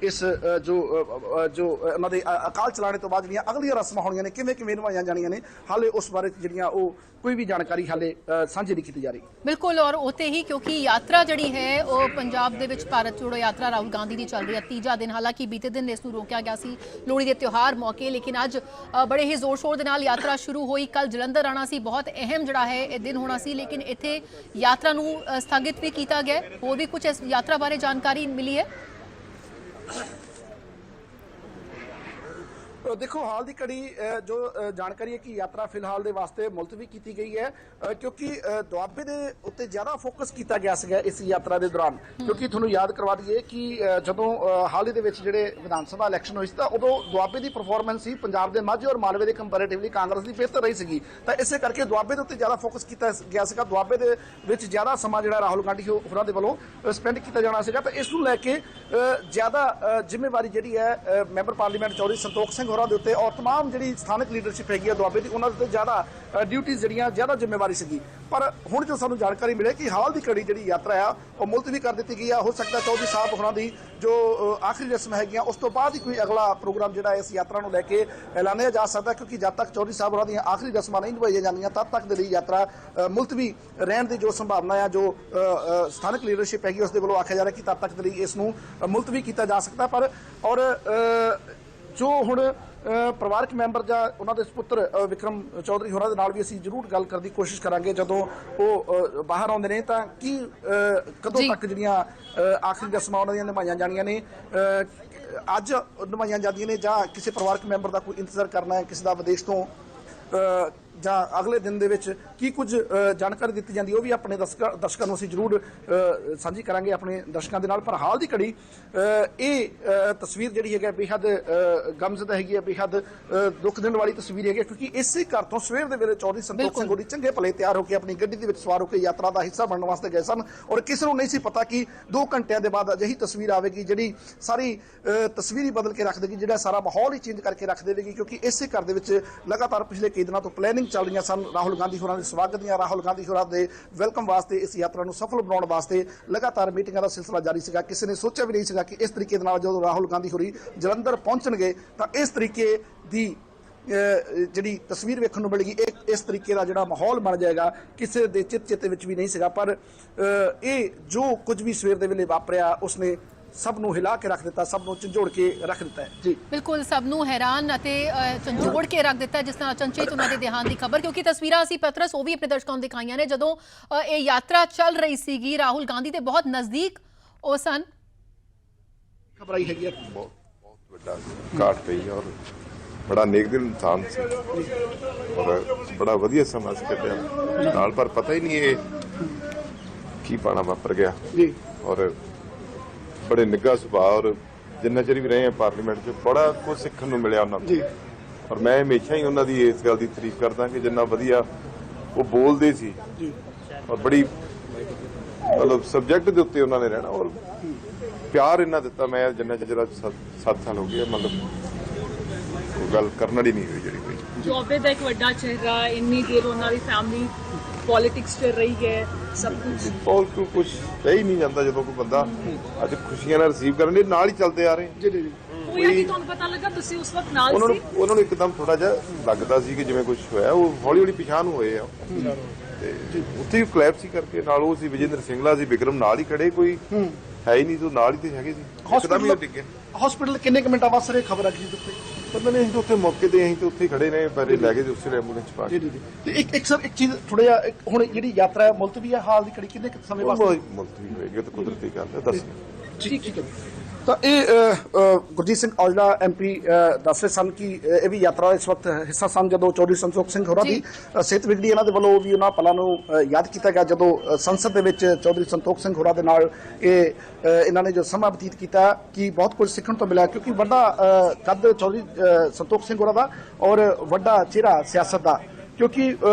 इस जो जो उन्होंने अकाल चलाने तो बाद जिहड़ियां अगलियां रस्मां होणीਆਂ ने किवें किवें निभाईਆਂ जाणीਆਂ ने हाले उस बारे जिहड़ियां कोई भी जानकारी हाले साझी नहीं की जा रही। बिल्कुल, और उत्ते ही क्योंकि यात्रा जिहड़ी है वो पंजाब दे विच भारत जोड़ो यात्रा राहुल गांधी की चल रही है तीजा दिन। हालांकि बीते दिन इसनूं रोकिया गया सी लोहड़ी के त्यौहार मौके, लेकिन अज बड़े ही जोर शोर दे नाल यात्रा शुरू हुई। कल जलंधर आना सी, बहुत अहम जिहड़ा है ये दिन होना सी, लेकिन इत्थे यात्रा नूं स्थगित भी किया गया। होर भी कुछ इस यात्रा बारे जानकारी मिली है? देखो हाल की घड़ी जो जानकारी है कि यात्रा फिलहाल के वास्ते मुलतवी की गई है क्योंकि दुआबे के उत्ते ज़्यादा फोकस किया गया सीगा इस यात्रा के दौरान। क्योंकि थोड़ा याद करवा दईए कि जदों हाल ही जोड़े विधान सभा इलैक्शन हुई तो उदों दुआबे की परफॉर्मेंस ही पंजाब के माझे और मालवे के कंपैरेटिवली कांग्रेस की बेहतर रही सी। तो इस करके दुआबे के उत्ते ज़्यादा फोकस किया गया सीगा। दुआबे के ज़्यादा समा जो राहुल गांधी होरां दे वल्लों स्पेंड किया जाना सीगा। तो इस नूं लैके ज़्यादा जिम्मेवारी जिहड़ी है मैंबर पार्लीमेंट चौधरी संतोख सिंह होरां दे उत्ते और तमाम जी स्थानक लीडरशिप हैगी दुआबे की उन्होंने ज़्यादा ड्यूटीज़ जड़ियाँ ज़्यादा जिम्मेवारी सी। पर हुण जो सानूं जानकारी मिले कि हाल की घड़ी जी यात्रा आ वो मुलतवी कर दी गई है। हो सकता चौधरी साहब होरां दी जो आखिरी रस्म हैगी उस तो बाद ही कोई अगला प्रोग्राम जो इस यात्रा को लैके ऐलानिया जा सकता, क्योंकि जब तक चौधरी साहब होरां दी आखिरी रस्मां नहीं निभाई जांदियां तब तक दी यात्रा मुलतवी रहने की जो संभावना है जो स्थानक लीडरशिप हैगी उसके वालों आख्या जा रहा है कि तब तक इसनूं मुलतवी किया जा सकता। पर और जो हुण परिवारक मैंबर जां उन्हां दे सुपुत्र विक्रम चौधरी होरां दे नाल भी असीं जरूर गल करने की कोशिश करांगे जदों वो बाहर आउंदे ने तां कि कदों तक जिहड़ियां आखिरी रस्मां उन्हां दियां निभाईਆਂ जाणीਆਂ ने अज निभाईਆਂ ਜਾਂਦੀਆਂ ने जां किसी परिवारक मैंबर का कोई इंतजार करना है किसी का विदेश तो ਜਾਂ अगले दिन ਦੇ ਵਿੱਚ ਕੀ ਕੁਝ ਜਾਣਕਾਰੀ ਦਿੱਤੀ ਜਾਂਦੀ ਉਹ ਵੀ ਆਪਣੇ ਦਰਸ਼ਕਾਂ ਨੂੰ ਅਸੀਂ ਜ਼ਰੂਰ ਸਾਂਝੀ ਕਰਾਂਗੇ ਆਪਣੇ ਦਰਸ਼ਕਾਂ ਦੇ ਨਾਲ। ਪਰ ਹਾਲ ਦੀ ਘੜੀ ਇਹ ਤਸਵੀਰ ਜਿਹੜੀ ਹੈਗੀ ਬੇਹੱਦ ਗਮਜ਼ਦਾ ਹੈਗੀ ਹੈ, ਬੇਹੱਦ ਦੁੱਖ ਦੇਣ ਵਾਲੀ ਤਸਵੀਰ ਹੈਗੀ, ਕਿਉਂਕਿ ਇਸੇ ਘਰ ਤੋਂ ਸਵੇਰ ਦੇ ਵੇਲੇ ਚੌਧਰੀ ਸੰਤੋਖ ਸਿੰਘ ਹੋਰੀ ਚੰਗੇ ਭਲੇ ਤਿਆਰ ਹੋ ਕੇ ਆਪਣੀ ਗੱਡੀ ਦੇ ਵਿੱਚ ਸਵਾਰ ਹੋ ਕੇ ਯਾਤਰਾ ਦਾ ਹਿੱਸਾ ਬਣਨ ਵਾਸਤੇ ਗਏ ਸਨ ਔਰ ਕਿਸੇ ਨੂੰ ਨਹੀਂ ਸੀ ਪਤਾ ਕਿ 2 ਘੰਟਿਆਂ ਦੇ ਬਾਅਦ ਅਜਿਹੀ ਤਸਵੀਰ ਆਵੇਗੀ ਜਿਹੜੀ ਸਾਰੀ ਤਸਵੀਰ ਹੀ ਬਦਲ ਕੇ ਰੱਖ ਦੇਗੀ, ਜਿਹੜਾ ਸਾਰਾ ਮਾਹੌਲ ਹੀ ਚੇਂਜ ਕਰਕੇ ਰੱਖ ਦੇਵੇਗੀ। ਕਿਉਂਕਿ ਇਸੇ ਘਰ ਦੇ ਵਿੱਚ ਲਗਾਤਾਰ ਪਿਛਲੇ ਕਈ ਦਿਨਾਂ ਤੋਂ ਪਲੈਨਿੰਗ चल रही सन राहुल गांधी होरां दे स्वागत दियां, राहुल गांधी होरां दे वेलकम वास्ते इस यात्रा को सफल बनाने वास्ते लगातार मीटिंगां दा सिलसिला जारी सीगा। किसी ने सोचा भी नहीं सीगा कि इस तरीके नाल जो राहुल गांधी होरी जलंधर पहुंचणगे तां इस तरीके दी जिहड़ी तस्वीर वेखण नूं मिलेगी, इस तरीके का जिहड़ा माहौल बन जाएगा किसी दे चित चेते विच भी नहीं सीगा। पर ये जो कुछ भी सवेर दे वेले वापरिया उसने सबनों हिला के रख दिता, सबनों झंझोड़ के रख दिता है। जी बिल्कुल, सबनों हैरान झंझोड़ के रख दिता जिस तरह अचंचेत उन्होंने देहांत की खबर, क्योंकि तस्वीरां असीं पत्रस वो भी अपने दर्शकों को दिखाईयां ने जदों ये यात्रा चल रही सीगी राहुल गांधी के बहुत नज़दीक वो सन। खबर आई हैगी बहुत बड़ा काट पई और बड़ा नेकदिल इंसान से और बड़ा वधिया समा कटिया नाल, पर पता ही नहीं है की पाना वापर गया जी। और बड़े निग्घा सुभाव और जिन्ना चਿਰ भी रहे हैं पार्लीमेंट च बड़ा कुछ सीखण नूं मिलिया उन्हां जी। और मैं हमेशा ही उन्हां दी इस गल दी तारीफ करदा कि जिन्ना वधिया वो बोलदे सी जी और बड़ी मतलब सब्जैक्ट दे उत्ते उन्हां ने रहना और प्यार इन्ना दिता। मैं जिन्ना चਿਰ 7 साल हो गए मतलब गल करन वाली नहीं हुई जिहड़ी कोई दुआबे दा एक वड्डा चेहरा इन्नी देर उन्हां दी फैमिली पॉलिटिक्स च रही है सब कुछ कुछ रह ही नहीं जाता जो कोई बंदा अज खुशियां रिसीव करने नाल ही चलते आ रहे जी जी होया कि तुहानू पता लगा तुसी उस वक्त नाल सी ਉਹਨਾਂ ਨੂੰ ਇੱਕਦਮ ਥੋੜਾ ਜਿਹਾ ਲੱਗਦਾ ਸੀ ਕਿ ਜਿਵੇਂ ਕੁਝ ਹੋਇਆ, ਉਹ ਹੌਲੀ ਹੌਲੀ ਪਛਾਣ ਹੋਏ ਆ ਤੇ ਉੱਥੇ ਹੀ ਕਲੈਪਸੀ ਕਰਕੇ ਨਾਲ ਉਹ ਸੀ ਵਿਜੇਂਦਰ ਸਿੰਘਲਾ ਸੀ, ਵਿਕਰਮ ਨਾਲ ਹੀ ਖੜੇ, ਕੋਈ ਹੈ ਹੀ ਨਹੀਂ ਤੋਂ ਨਾਲ ਹੀ ਤੇ ਹੈਗੇ ਸੀ। ਹਸਪੀਟਲ ਕਿੰਨੇ ਕੁ ਮਿੰਟਾਂ ਵਾਸਤੇ ਖਬਰ ਆ ਗਈ ਉੱਤੇ ਪਤਾ ਨਹੀਂ, ਅਸੀਂ ਉੱਥੇ ਮੌਕੇ ਤੇ ਅਸੀਂ ਤੇ ਉੱਥੇ ਖੜੇ ਨੇ ਪਰ ਲੈ ਕੇ ਉਸੇ ਐਂਬੂਲੈਂਸ ਪਾ ਕੇ। ਤੇ ਇੱਕ ਸਰ ਇੱਕ ਚੀਜ਼ ਥੋੜਾ ਜਿਹਾ ਹੁਣ ਜਿਹੜੀ ਯਾਤਰਾ ਹੈ ਮੁਲਤਵੀ ਹੈ ਹਾਲ ਦੀ ਘੜੀ ਕਿੰਨੇ ਸਮੇਂ ਵਾਸਤੇ ਮੁਲਤਵੀ ਹੋਏਗੀ ਤਾਂ ਕੁਦਰਤੀ ਗੱਲ ਹੈ ਦੱਸ ਠੀਕ ਹੈ। ਤਾਂ ਇਹ ਗੁਰਜੀਤ ਸਿੰਘ ਔਜਲਾ MP ਦੱਸ ਰਹੇ ਸਨ ਕਿ ਇਹ ਵੀ ਯਾਤਰਾ ਇਸ ਵਕਤ ਹਿੱਸਾ ਸਨ ਜਦੋਂ ਚੌਧਰੀ ਸੰਤੋਖ ਸਿੰਘ ਹੋਰਾਂ ਦੀ ਸਿਹਤ ਵਿਗੜੀ। ਇਹਨਾਂ ਦੇ ਵੱਲੋਂ ਵੀ ਉਹਨਾਂ ਪਲਾਂ ਨੂੰ ਯਾਦ ਕੀਤਾ ਗਿਆ ਜਦੋਂ ਸੰਸਦ ਦੇ ਵਿੱਚ ਚੌਧਰੀ ਸੰਤੋਖ ਸਿੰਘ ਹੋਰਾਂ ਦੇ ਨਾਲ ਇਹਨਾਂ ਨੇ ਜੋ ਸਮਾਂ ਬਤੀਤ ਕੀਤਾ ਕਿ ਬਹੁਤ ਕੁਝ ਸਿੱਖਣ ਤੋਂ ਮਿਲਿਆ, ਕਿਉਂਕਿ ਵੱਡਾ ਕੱਦ ਚੌਧਰੀ ਸੰਤੋਖ ਸਿੰਘ ਹੋਰਾਂ ਦਾ ਔਰ ਵੱਡਾ ਚਿਹਰਾ ਸਿਆਸਤ ਦਾ। क्योंकि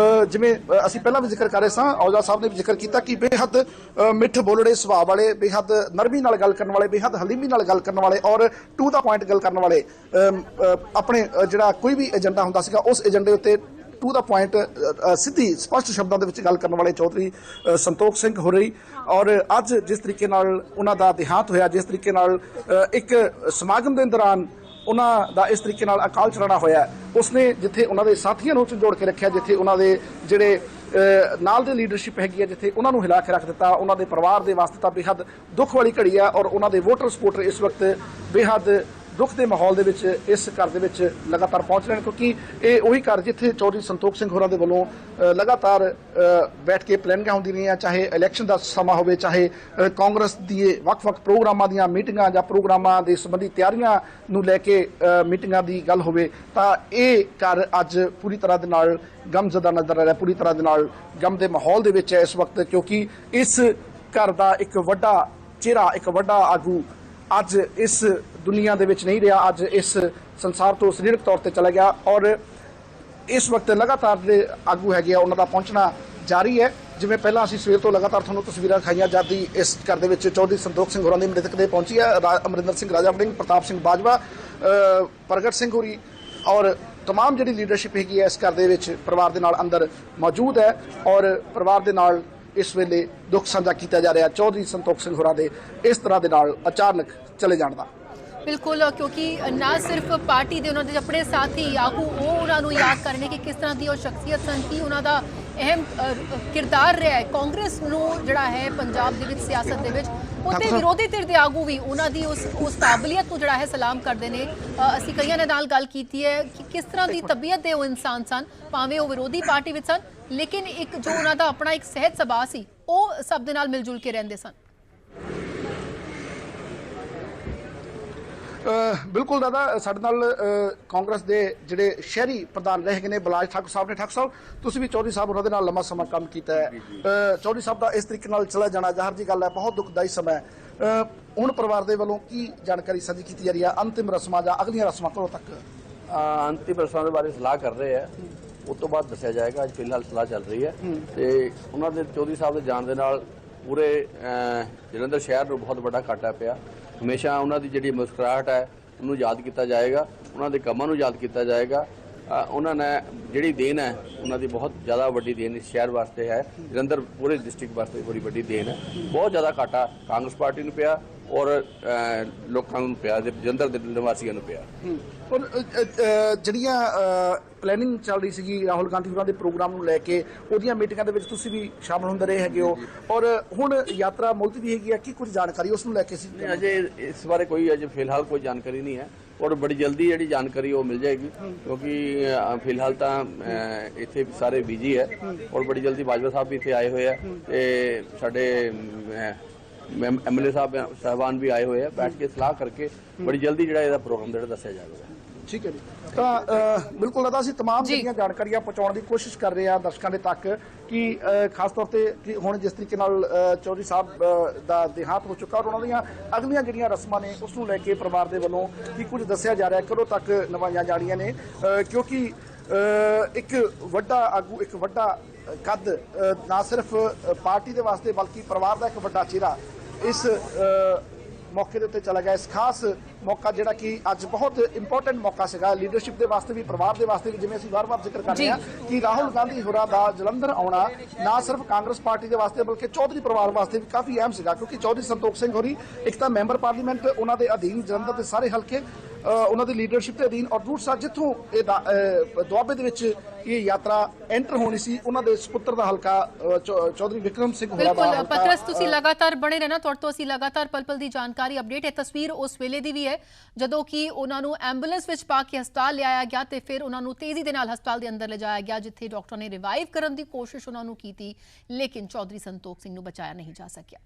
जिमें असीं पहला भी जिक्र कर रहे सां, औजला साहब ने भी जिक्र किया कि बेहद मिठ बोलड़े सुभाव वाले, बेहद नरमी नाल गल करने वाले, बेहद हलीमी नाल गल करने वाले और टू द पॉइंट गल करने वाले अपने जिहड़ा कोई भी एजेंडा हुंदा सीगा उस एजेंडे उत्ते ਟੂ ਦਾ ਪੁਆਇੰਟ ਸਿੱਧੀ ਸਪਸ਼ਟ ਸ਼ਬਦਾਂ ਦੇ ਵਿੱਚ ਗੱਲ ਕਰਨ ਵਾਲੇ ਚੌਧਰੀ ਸੰਤੋਖ ਸਿੰਘ ਹੋ ਰਹੀ। ਔਰ ਅੱਜ ਜਿਸ ਤਰੀਕੇ ਨਾਲ ਉਹਨਾਂ ਦਾ ਦੇਹਾਂਤ ਹੋਇਆ, ਜਿਸ ਤਰੀਕੇ ਨਾਲ ਇੱਕ ਸਮਾਗਮ ਦੇ ਦੌਰਾਨ ਉਹਨਾਂ ਦਾ ਇਸ ਤਰੀਕੇ ਨਾਲ ਅਕਾਲ ਚਲਾਣਾ ਹੋਇਆ, ਉਸਨੇ ਜਿੱਥੇ ਉਹਨਾਂ ਦੇ ਸਾਥੀਆਂ ਨੂੰ ਝੰਜੋੜ ਕੇ ਰੱਖਿਆ, ਜਿੱਥੇ ਉਹਨਾਂ ਦੇ ਜਿਹੜੇ ਨਾਲ ਦੇ ਲੀਡਰਸ਼ਿਪ ਹੈਗੀ ਹੈ, ਜਿੱਥੇ ਉਹਨਾਂ ਨੂੰ ਹਿਲਾ ਕੇ ਰੱਖ ਦਿੱਤਾ, ਉਹਨਾਂ ਦੇ ਪਰਿਵਾਰ ਦੇ ਵਾਸਤੇ ਤਾਂ ਬੇਹੱਦ ਦੁੱਖ ਵਾਲੀ ਘੜੀ ਹੈ। ਔਰ ਉਹਨਾਂ ਦੇ ਵੋਟਰ ਸਪੋਰਟਰ ਇਸ ਵਕਤ ਬੇਹੱਦ ਦੁੱਖ ਦੇ ਮਾਹੌਲ ਦੇ ਵਿੱਚ ਇਸ ਘਰ ਦੇ ਵਿੱਚ ਲਗਾਤਾਰ ਪਹੁੰਚ ਰਹੇ ਨੇ, ਕਿਉਂਕਿ ਇਹ ਉਹੀ ਘਰ ਜਿੱਥੇ ਚੌਧਰੀ ਸੰਤੋਖ ਸਿੰਘ ਹੋਰਾਂ ਦੇ ਵੱਲੋਂ ਲਗਾਤਾਰ ਬੈਠ ਕੇ ਪਲੈਨਿੰਗਾਂ ਹੁੰਦੀਆਂ ਰਹੀਆਂ, ਚਾਹੇ ਇਲੈਕਸ਼ਨ ਦਾ ਸਮਾਂ ਹੋਵੇ, ਚਾਹੇ ਕਾਂਗਰਸ ਦੀ ਵੱਖ-ਵੱਖ ਪ੍ਰੋਗਰਾਮਾਂ ਦੀਆਂ ਮੀਟਿੰਗਾਂ ਜਾਂ ਪ੍ਰੋਗਰਾਮਾਂ ਦੇ ਸੰਬੰਧੀ ਤਿਆਰੀਆਂ ਨੂੰ ਲੈ ਕੇ ਮੀਟਿੰਗਾਂ ਦੀ ਗੱਲ ਹੋਵੇ, ਤਾਂ ਇਹ ਘਰ ਅੱਜ ਪੂਰੀ ਤਰ੍ਹਾਂ ਦੇ ਨਾਲ ਗਮਜ਼ਦਾ ਨਜ਼ਰ ਆ ਰਿਹਾ, ਪੂਰੀ ਤਰ੍ਹਾਂ ਦੇ ਨਾਲ ਗਮ ਦੇ ਮਾਹੌਲ ਦੇ ਵਿੱਚ ਹੈ ਇਸ ਵਕਤ, ਕਿਉਂਕਿ ਇਸ ਘਰ ਦਾ ਇੱਕ ਵੱਡਾ ਚਿਹਰਾ, ਇੱਕ ਵੱਡਾ ਆਗੂ ਅੱਜ ਇਸ ਦੁਨੀਆ ਦੇ ਵਿੱਚ ਨਹੀਂ ਰਿਹਾ, ਅੱਜ ਇਸ ਸੰਸਾਰ ਤੋਂ ਸਰੀਰਕ ਤੌਰ ਤੇ ਚਲਾ ਗਿਆ। ਔਰ ਇਸ ਵਕਤ ਲਗਾਤਾਰ ਦੇ ਆਗੂ ਹੈਗੇ ਆ, ਉਹਨਾਂ ਦਾ ਪਹੁੰਚਣਾ ਜਾਰੀ ਹੈ। ਜਿਵੇਂ ਪਹਿਲਾਂ ਅਸੀਂ ਸਵੇਰ ਤੋਂ ਲਗਾਤਾਰ ਤੁਹਾਨੂੰ ਤਸਵੀਰਾਂ ਦਿਖਾਈਆਂ, ਜਦ ਦੀ ਇਸ ਘਰ ਦੇ ਵਿੱਚ ਚੌਧਰੀ ਸੰਤੋਖ ਸਿੰਘ ਹੋਰਾਂ ਦੀ ਮ੍ਰਿਤਕ ਦੇ ਪਹੁੰਚੀ ਹੈ, ਅਮਰਿੰਦਰ ਸਿੰਘ ਰਾਜਾ ਵੜਿੰਗ, ਪ੍ਰਤਾਪ ਸਿੰਘ ਬਾਜਵਾ, ਪ੍ਰਗਟ ਸਿੰਘ ਹੋਰੀ ਔਰ तमाम ਜਿਹੜੀ ਲੀਡਰਸ਼ਿਪ ਹੈਗੀ ਹੈ ਇਸ ਘਰ ਦੇ ਵਿੱਚ ਪਰਿਵਾਰ ਦੇ ਨਾਲ ਅੰਦਰ ਮੌਜੂਦ ਹੈ। ਔਰ ਪਰਿਵਾਰ ਦੇ ਨਾਲ ਇਸ ਵੇਲੇ ਦੁੱਖ ਸਾਂਝਾ ਕੀਤਾ ਜਾ ਰਿਹਾ ਚੌਧਰੀ ਸੰਤੋਖ ਸਿੰਘ ਹੋਰਾਂ ਦੇ ਇਸ ਤਰ੍ਹਾਂ ਦੇ ਨਾਲ ਅਚਾਨਕ ਚਲੇ ਜਾਣ ਦਾ। ਬਿਲਕੁਲ, ਕਿਉਂਕਿ ਨਾ ਸਿਰਫ ਪਾਰਟੀ ਦੇ ਉਹਨਾਂ ਦੇ ਆਪਣੇ ਸਾਥੀ ਆਗੂ ਉਹ ਉਹਨਾਂ ਨੂੰ ਯਾਦ ਕਰਨੇ ਕਿ ਕਿਸ ਤਰ੍ਹਾਂ ਦੀ ਉਹ ਸ਼ਖਸੀਅਤ ਸਨ, ਕੀ ਉਹਨਾਂ ਦਾ ਅਹਿਮ ਕਿਰਦਾਰ ਰਿਹਾ ਹੈ ਕਾਂਗਰਸ ਨੂੰ ਜਿਹੜਾ ਹੈ ਪੰਜਾਬ ਦੇ ਵਿੱਚ ਸਿਆਸਤ ਦੇ ਵਿੱਚ, ਉੱਤੇ ਵਿਰੋਧੀ ਧਿਰ ਦੇ ਆਗੂ ਵੀ ਉਹਨਾਂ ਦੀ ਉਸ ਕਾਬਲੀਅਤ ਨੂੰ ਜਿਹੜਾ ਹੈ ਸਲਾਮ ਕਰਦੇ ਨੇ। ਅਸੀਂ ਕਈਆਂ ਦੇ ਨਾਲ ਗੱਲ ਕੀਤੀ ਹੈ ਕਿ ਕਿਸ ਤਰ੍ਹਾਂ ਦੀ ਤਬੀਅਤ ਦੇ ਉਹ ਇਨਸਾਨ ਸਨ, ਭਾਵੇਂ ਉਹ ਵਿਰੋਧੀ ਪਾਰਟੀ ਵਿੱਚ ਸਨ, ਲੇਕਿਨ ਇੱਕ ਜੋ ਉਹਨਾਂ ਦਾ ਆਪਣਾ ਇੱਕ ਸਿਹਤ ਸੁਭਾਅ ਸੀ ਉਹ ਸਭ ਦੇ ਨਾਲ ਮਿਲ ਜੁਲ ਕੇ ਰਹਿੰਦੇ ਸਨ। ਬਿਲਕੁਲ ਦਾਦਾ, ਸਾਡੇ ਨਾਲ ਕਾਂਗਰਸ ਦੇ ਜਿਹੜੇ ਸ਼ਹਿਰੀ ਪ੍ਰਧਾਨ ਰਹੇ ਹੈਗੇ ਨੇ ਬਲਾਜ ਠਾਕੁਰ ਸਾਹਿਬ ਨੇ। ਠਾਕੁਰ ਸਾਹਿਬ, ਤੁਸੀਂ ਵੀ ਚੌਧਰੀ ਸਾਹਿਬ ਉਹਨਾਂ ਦੇ ਨਾਲ ਲੰਮਾ ਸਮਾਂ ਕੰਮ ਕੀਤਾ ਹੈ। ਚੌਧਰੀ ਸਾਹਿਬ ਦਾ ਇਸ ਤਰੀਕੇ ਨਾਲ ਚਲਾ ਜਾਣਾ ਜ਼ਾਹਰ ਜੀ ਗੱਲ ਹੈ, ਬਹੁਤ ਦੁਖਦਾਈ ਸਮਾਂ ਹੈ। ਹੁਣ ਪਰਿਵਾਰ ਦੇ ਵੱਲੋਂ ਕੀ ਜਾਣਕਾਰੀ ਸਾਂਝੀ ਕੀਤੀ ਜਾ ਰਹੀ ਹੈ ਅੰਤਿਮ ਰਸਮਾਂ ਜਾਂ ਅਗਲੀਆਂ ਰਸਮਾਂ ਕਦੋਂ ਤੱਕ? ਅੰਤਿਮ ਰਸਮਾਂ ਦੇ ਬਾਰੇ ਸਲਾਹ ਕਰ ਰਹੇ ਆ, ਉਸ ਤੋਂ ਬਾਅਦ ਦੱਸਿਆ ਜਾਏਗਾ। ਅੱਜ ਫਿਲਹਾਲ ਸਲਾਹ ਚੱਲ ਰਹੀ ਹੈ ਤੇ ਉਹਨਾਂ ਦੇ ਚੌਧਰੀ ਸਾਹਿਬ ਦੇ ਜਾਣ ਦੇ ਨਾਲ ਪੂਰੇ ਜਲੰਧਰ ਸ਼ਹਿਰ ਨੂੰ ਬਹੁਤ ਵੱਡਾ ਘਾਟਾ ਪਿਆ। ਹਮੇਸ਼ਾ ਉਹਨਾਂ ਦੀ ਜਿਹੜੀ ਮੁਸਕਰਾਹਟ ਹੈ ਉਹਨੂੰ ਯਾਦ ਕੀਤਾ ਜਾਏਗਾ, ਉਹਨਾਂ ਦੇ ਕੰਮਾਂ ਨੂੰ ਯਾਦ ਕੀਤਾ ਜਾਏਗਾ। ਉਹਨਾਂ ਨੇ ਜਿਹੜੀ ਦੇਣ ਹੈ ਉਹਨਾਂ ਦੀ ਬਹੁਤ ਜ਼ਿਆਦਾ ਵੱਡੀ ਦੇਣ ਇਸ ਸ਼ਹਿਰ ਵਾਸਤੇ ਹੈ, ਜਲੰਧਰ ਪੂਰੇ ਡਿਸਟ੍ਰਿਕਟ ਵਾਸਤੇ ਬੜੀ ਵੱਡੀ ਦੇਣ ਹੈ। ਬਹੁਤ ਜ਼ਿਆਦਾ ਘਾਟਾ ਕਾਂਗਰਸ ਪਾਰਟੀ ਨੂੰ ਪਿਆ ਔਰ ਲੋਕਾਂ ਨੂੰ ਪਿਆ, ਜਲੰਧਰ ਦੇ ਨਿਵਾਸੀਆਂ ਨੂੰ ਪਿਆ। ਜਿਹੜੀਆਂ ਪਲੈਨਿੰਗ ਚੱਲ ਰਹੀ ਸੀਗੀ ਰਾਹੁਲ ਗਾਂਧੀ ਹੋਰਾਂ ਦੇ ਪ੍ਰੋਗਰਾਮ ਨੂੰ ਲੈ ਕੇ, ਉਹਦੀਆਂ ਮੀਟਿੰਗਾਂ ਦੇ ਵਿੱਚ ਤੁਸੀਂ ਵੀ ਸ਼ਾਮਲ ਹੁੰਦੇ ਰਹੇ ਹੈਗੇ ਹੋ, ਔਰ ਹੁਣ ਯਾਤਰਾ ਮੁਲਤਵੀ ਹੈਗੀ ਹੈ, ਕੀ ਕੁਝ ਜਾਣਕਾਰੀ ਉਸ ਨੂੰ ਲੈ ਕੇ ਸੀ? ਅਜੇ ਇਸ ਬਾਰੇ ਕੋਈ ਅਜੇ ਫਿਲਹਾਲ ਕੋਈ ਜਾਣਕਾਰੀ ਨਹੀਂ ਹੈ ਔਰ ਬੜੀ ਜਲਦੀ ਜਿਹੜੀ ਜਾਣਕਾਰੀ ਉਹ ਮਿਲ ਜਾਏਗੀ, ਕਿਉਂਕਿ ਫਿਲਹਾਲ ਤਾਂ ਇੱਥੇ ਸਾਰੇ ਬਿਜੀ ਹੈ ਔਰ ਬੜੀ ਜਲਦੀ ਬਾਜਵਾ ਸਾਹਿਬ ਵੀ ਇੱਥੇ ਆਏ ਹੋਏ ਆ ਤੇ ਸਾਡੇ MLA ਸਾਹਿਬਾਨ ਵੀ ਆਏ ਹੋਏ ਆ, ਬੈਠ ਕੇ ਸਲਾਹ ਕਰਕੇ ਬੜੀ ਜਲਦੀ ਜਿਹੜਾ ਇਹਦਾ ਪ੍ਰੋਗਰਾਮ ਜਿਹੜਾ ਦੱਸਿਆ ਜਾਵੇਗਾ। ਠੀਕ ਹੈ ਜੀ, ਤਾਂ ਬਿਲਕੁਲ ਦਾਦਾ ਅਸੀਂ तमाम ਜਿਹੜੀਆਂ ਜਾਣਕਾਰੀਆਂ ਪਹੁੰਚਾਉਣ ਦੀ ਕੋਸ਼ਿਸ਼ ਕਰ ਰਹੇ ਹਾਂ ਦਰਸ਼ਕਾਂ ਦੇ ਤੱਕ, ਕਿ ਖਾਸ ਤੌਰ ਤੇ ਕਿ ਹੁਣ ਜਿਸ ਤਰੀਕੇ ਨਾਲ ਚੌਧਰੀ ਸਾਹਿਬ ਦਾ ਦੇਹਾਂਤ ਹੋ ਚੁੱਕਾ ਔਰ ਉਹਨਾਂ ਦੀਆਂ ਅਗਲੀਆਂ ਜਿਹੜੀਆਂ ਰਸਮਾਂ ਨੇ ਉਸ ਨੂੰ ਲੈ ਕੇ ਪਰਿਵਾਰ ਦੇ ਵੱਲੋਂ ਕੀ ਕੁਝ ਦੱਸਿਆ ਜਾ ਰਿਹਾ, ਕਦੋਂ ਤੱਕ ਨਿਭਾਈਆਂ ਜਾਣੀਆਂ ਨੇ, ਕਿਉਂਕਿ ਇੱਕ ਵੱਡਾ ਆਗੂ, ਇੱਕ ਵੱਡਾ ਕੱਦ ਨਾ ਸਿਰਫ ਪਾਰਟੀ ਦੇ ਵਾਸਤੇ ਬਲਕਿ ਪਰਿਵਾਰ ਦਾ ਇੱਕ ਵੱਡਾ ਚਿਹਰਾ ਇਸ ਮੌਕੇ ਦੇ ਉੱਤੇ ਚਲਾ ਗਿਆ। ਇਸ ਖਾਸ ਮੌਕਾ ਜਿਹੜਾ ਕਿ ਅੱਜ ਬਹੁਤ ਇੰਪੋਰਟੈਂਟ ਮੌਕਾ ਸੀਗਾ ਲੀਡਰਸ਼ਿਪ ਦੇ ਵਾਸਤੇ ਵੀ, ਪਰਿਵਾਰ ਦੇ ਵਾਸਤੇ ਵੀ, ਜਿਵੇਂ ਅਸੀਂ ਵਾਰ-ਵਾਰ ਜ਼ਿਕਰ ਕਰਦੇ ਹਾਂ ਕਿ ਰਾਹੁਲ ਗਾਂਧੀ ਹੋਰਾਂ ਦਾ ਜਲੰਧਰ ਆਉਣਾ ਨਾ ਸਿਰਫ ਕਾਂਗਰਸ ਪਾਰਟੀ ਦੇ ਵਾਸਤੇ ਬਲਕਿ ਚੌਧਰੀ ਪਰਿਵਾਰ ਵਾਸਤੇ ਵੀ ਕਾਫੀ ਅਹਿਮ ਸੀਗਾ, ਕਿਉਂਕਿ ਚੌਧਰੀ ਸੰਤੋਖ ਸਿੰਘ ਹੋਰੀ ਇੱਕ ਤਾਂ ਮੈਂਬਰ ਪਾਰਲੀਮੈਂਟ ਉਹਨਾਂ ਦੇ ਅਧੀਨ ਜਲੰਧਰ ਦੇ ਸਾਰੇ ਹਲਕੇ ਉਹਨਾਂ ਦੀ ਲੀਡਰਸ਼ਿਪ ਦੇ ਅਧੀਨ, ਔਰ ਦੂਸਰਾ ਜਿੱਥੋਂ ਇਹ ਦੁਆਬੇ ਦੇ ਵਿੱਚ ਇਹ ਯਾਤਰਾ ਐਂਟਰ ਹੋਣੀ ਸੀ ਉਹਨਾਂ ਦੇ ਸੁਪੁੱਤਰ ਦਾ ਹਲਕਾ ਚੌਧਰੀ ਵਿਕਰਮ ਸਿੰਘ ਹੋਰਾਂ ਦਾ। ਬਿਲਕੁਲ ਪਤਰਸ, ਤੁਸੀਂ ਲਗਾਤਾਰ ਬਣੇ ਰਹਿਣਾ, ਤੁਹਾਡੇ ਤੋਂ ਅਸੀਂ ਲਗਾਤਾਰ ਪਲ-ਪਲ ਦੀ ਜਾਣਕਾਰੀ ਅਪਡੇਟ। ਇਹ ਤਸਵੀਰ ਉਸ ਵੇਲੇ ਦੀ ਵੀ ਹੈ ਜਦੋਂ ਕਿ ਉਹਨਾਂ ਨੂੰ ਐਂਬੂਲੈਂਸ ਵਿੱਚ ਪਾ ਕੇ ਹਸਪਤਾਲ ਲਿਆਇਆ ਗਿਆ ਤੇ ਫਿਰ ਉਹਨਾਂ ਨੂੰ ਤੇਜ਼ੀ ਦੇ ਨਾਲ ਹਸਪਤਾਲ ਦੇ ਅੰਦਰ ਲਿਜਾਇਆ ਗਿਆ, ਜਿੱਥੇ ਡਾਕਟਰ ਨੇ ਰਿਵਾਈਵ ਕਰਨ ਦੀ ਕੋਸ਼ਿਸ਼ ਉਹਨਾਂ ਨੂੰ ਕੀਤੀ, ਲੇਕਿਨ ਚੌਧਰੀ ਸੰਤੋਖ ਸਿੰਘ ਨੂੰ ਬਚਾਇਆ ਨਹੀਂ ਜਾ ਸਕਿਆ।